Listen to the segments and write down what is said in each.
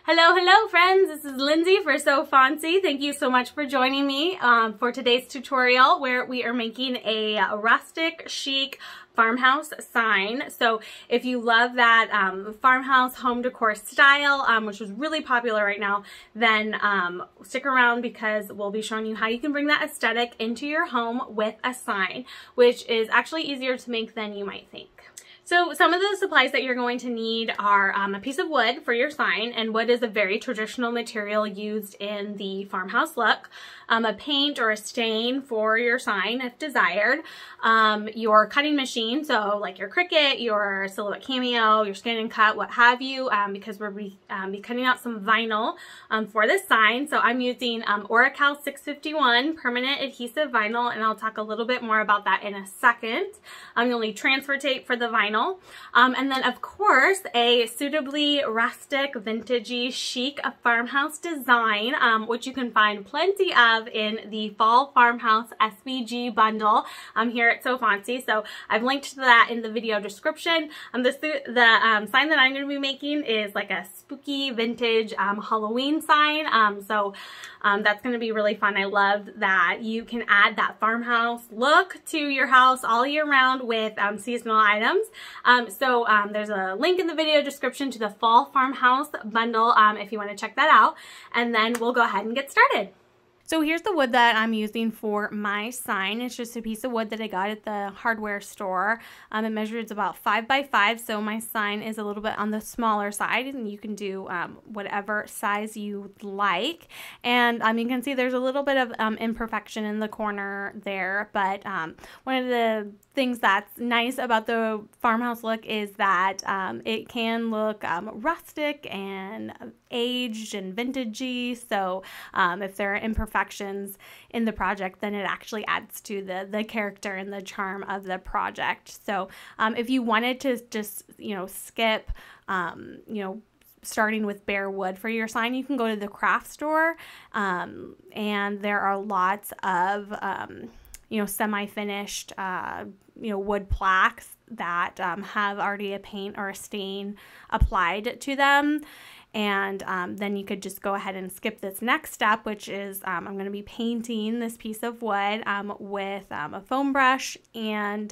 Hello friends, this is Lindsay for So Foncy. Thank you so much for joining me for today's tutorial where we are making a rustic chic farmhouse sign. So if you love that farmhouse home decor style, which is really popular right now, then stick around because we'll be showing you how you can bring that aesthetic into your home with a sign, which is actually easier to make than you might think. So some of the supplies that you're going to need are a piece of wood for your sign, and wood is a very traditional material used in the farmhouse look, a paint or a stain for your sign if desired, your cutting machine, so like your Cricut, your Silhouette Cameo, your Scan and Cut, what have you, because we'll be cutting out some vinyl for this sign. So I'm using Oracal 651 permanent adhesive vinyl, and I'll talk a little bit more about that in a second. You'll need transfer tape for the vinyl. And then of course a suitably rustic, vintagey, chic farmhouse design, which you can find plenty of in the Fall Farmhouse SVG bundle here at So Foncy. So I've linked to that in the video description. The sign that I'm going to be making is like a spooky vintage Halloween sign. That's going to be really fun. I love that you can add that farmhouse look to your house all year round with seasonal items. There's a link in the video description to the Fall Farmhouse bundle if you want to check that out. And then we'll go ahead and get started. So here's the wood that I'm using for my sign. It's just a piece of wood that I got at the hardware store. It measures about 5 by 5, so my sign is a little bit on the smaller side, and you can do whatever size you like. And you can see there's a little bit of imperfection in the corner there, but one of the things that's nice about the farmhouse look is that it can look rustic and aged and vintagey. So if there are imperfections in the project, then it actually adds to the character and the charm of the project. So if you wanted to just skip starting with bare wood for your sign, you can go to the craft store, and there are lots of semi-finished wood plaques that have already a paint or a stain applied to them. And then you could just go ahead and skip this next step, which is I'm going to be painting this piece of wood with a foam brush and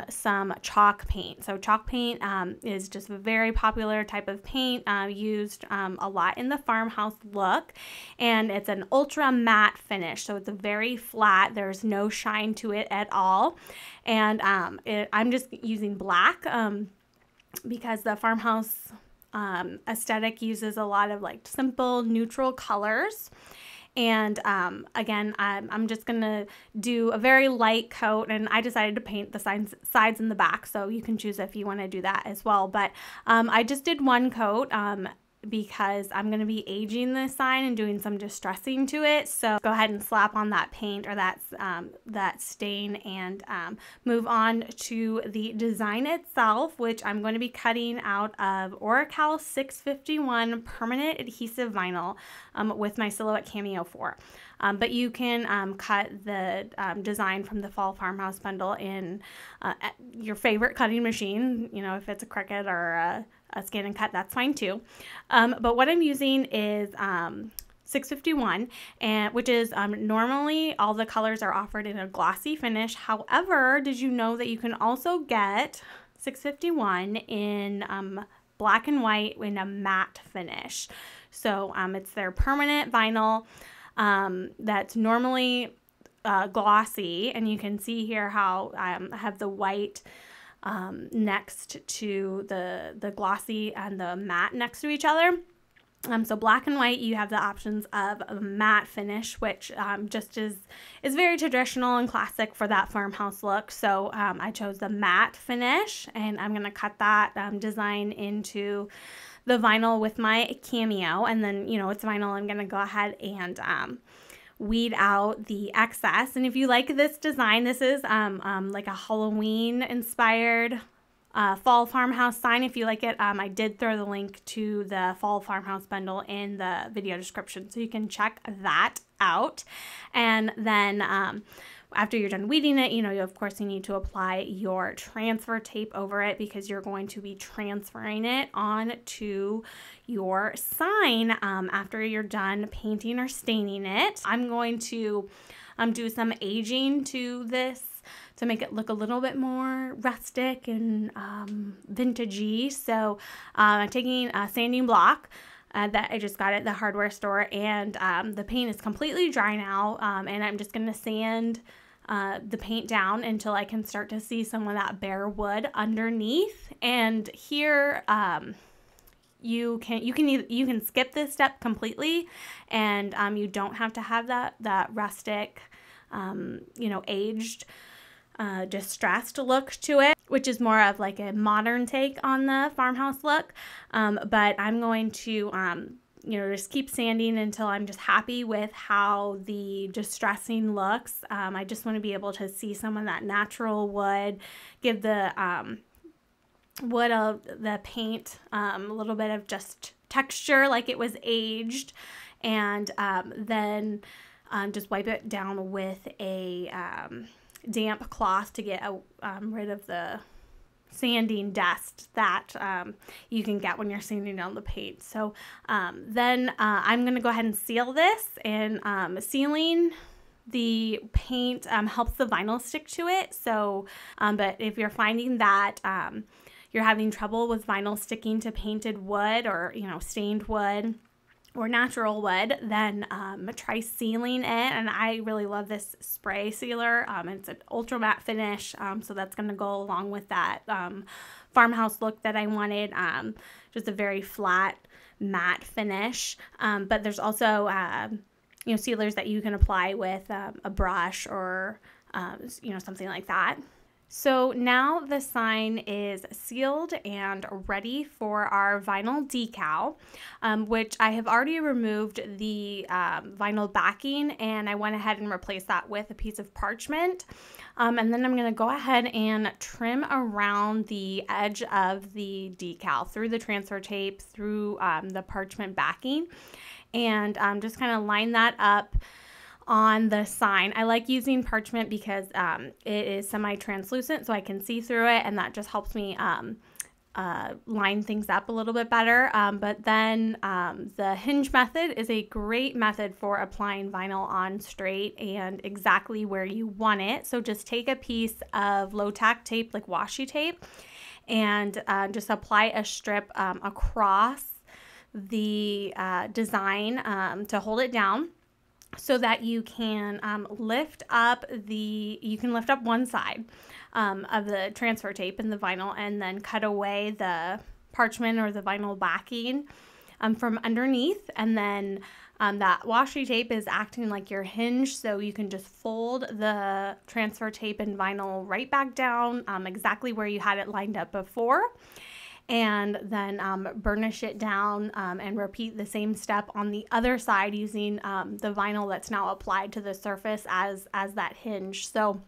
some chalk paint. So chalk paint is just a very popular type of paint used a lot in the farmhouse look, and it's an ultra matte finish. So it's a very flat, there's no shine to it at all. And I'm just using black because the farmhouse aesthetic uses a lot of like simple neutral colors. And again, I'm just gonna do a very light coat, and I decided to paint the sides and the back, so you can choose if you want to do that as well. But I just did one coat because I'm going to be aging this sign and doing some distressing to it. So go ahead and slap on that paint or that stain and move on to the design itself, which I'm going to be cutting out of Oracal 651 permanent adhesive vinyl with my Silhouette Cameo 4. But you can cut the design from the Fall Farmhouse bundle in your favorite cutting machine. If it's a Cricut or a Scan and Cut, that's fine too. But what I'm using is 651, which is normally all the colors are offered in a glossy finish. However, did you know that you can also get 651 in black and white in a matte finish? So it's their permanent vinyl that's normally glossy, and you can see here how I have the white next to the glossy and the matte next to each other. So black and white, you have the options of a matte finish, which just is very traditional and classic for that farmhouse look. So I chose the matte finish, and I'm going to cut that design into the vinyl with my Cameo. And then, it's vinyl, I'm going to go ahead and weed out the excess. And if you like this design, this is like a Halloween inspired Fall Farmhouse sign. If you like it, I did throw the link to the Fall Farmhouse bundle in the video description, so you can check that out. And then after you're done weeding it, you know, of course you need to apply your transfer tape over it because you're going to be transferring it onto your sign after you're done painting or staining it. I'm going to do some aging to this to make it look a little bit more rustic and vintagey. So I'm taking a sanding block that I just got at the hardware store, and the paint is completely dry now, and I'm just going to sand the paint down until I can start to see some of that bare wood underneath. And here you can skip this step completely, and you don't have to have that rustic you know, aged distressed look to it, which is more of like a modern take on the farmhouse look. But I'm going to you know, just keep sanding until I'm just happy with how the distressing looks. I just want to be able to see some of that natural wood, give the wood of the paint a little bit of just texture like it was aged, and then just wipe it down with a damp cloth to get rid of the sanding dust that you can get when you're sanding down the paint. So then I'm going to go ahead and seal this, and sealing the paint helps the vinyl stick to it. So but if you're finding that you're having trouble with vinyl sticking to painted wood, or, you know, stained wood or natural wood, then try sealing it. And I really love this spray sealer. It's an ultra matte finish, so that's going to go along with that farmhouse look that I wanted, just a very flat matte finish. But there's also you know, sealers that you can apply with a brush or you know, something like that. So now the sign is sealed and ready for our vinyl decal, which I have already removed the vinyl backing, and I went ahead and replaced that with a piece of parchment. And then I'm going to go ahead and trim around the edge of the decal through the transfer tape, through the parchment backing, and just kind of line that up on the sign. I like using parchment because it is semi-translucent, so I can see through it, and that just helps me line things up a little bit better. But then the hinge method is a great method for applying vinyl on straight and exactly where you want it. So just take a piece of low-tack tape, like washi tape, and just apply a strip across the design to hold it down, so that you can lift up one side of the transfer tape and the vinyl, and then cut away the parchment or the vinyl backing from underneath. And then that washi tape is acting like your hinge, so you can just fold the transfer tape and vinyl right back down exactly where you had it lined up before. And then burnish it down and repeat the same step on the other side using the vinyl that's now applied to the surface as that hinge. So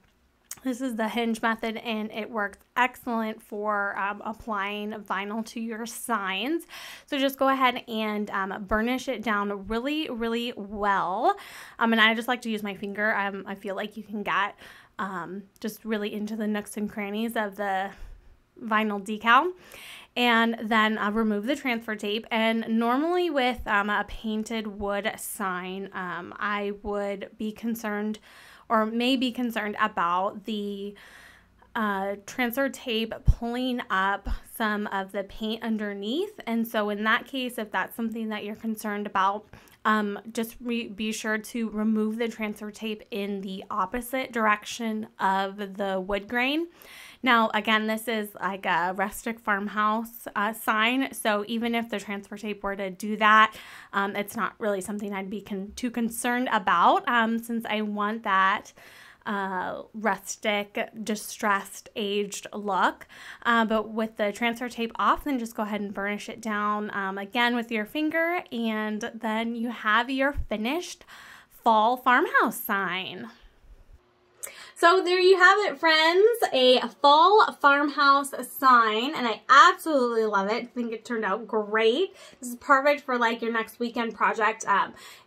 this is the hinge method, and it works excellent for applying vinyl to your signs. So just go ahead and burnish it down really, really well. And I just like to use my finger. I feel like you can get just really into the nooks and crannies of the vinyl decal. And then remove the transfer tape. And normally with a painted wood sign, I would be concerned, or may be concerned, about the transfer tape pulling up some of the paint underneath. And so in that case, if that's something that you're concerned about, just be sure to remove the transfer tape in the opposite direction of the wood grain. Now, again, this is like a rustic farmhouse sign, so even if the transfer tape were to do that, it's not really something I'd be too concerned about, since I want that rustic, distressed, aged look. But with the transfer tape off, then just go ahead and burnish it down again with your finger, and then you have your finished fall farmhouse sign. So there you have it, friends, a fall farmhouse sign, and I absolutely love it. I think it turned out great. This is perfect for like your next weekend project.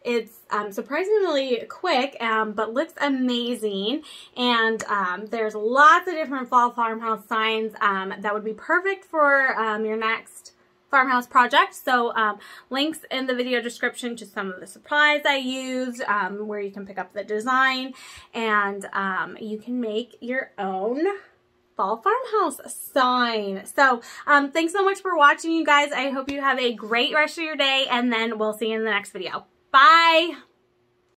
It's surprisingly quick, but looks amazing, and there's lots of different fall farmhouse signs that would be perfect for your next farmhouse project. So links in the video description to some of the supplies I used, where you can pick up the design, and you can make your own fall farmhouse sign. So thanks so much for watching, you guys. I hope you have a great rest of your day, and then we'll see you in the next video. Bye!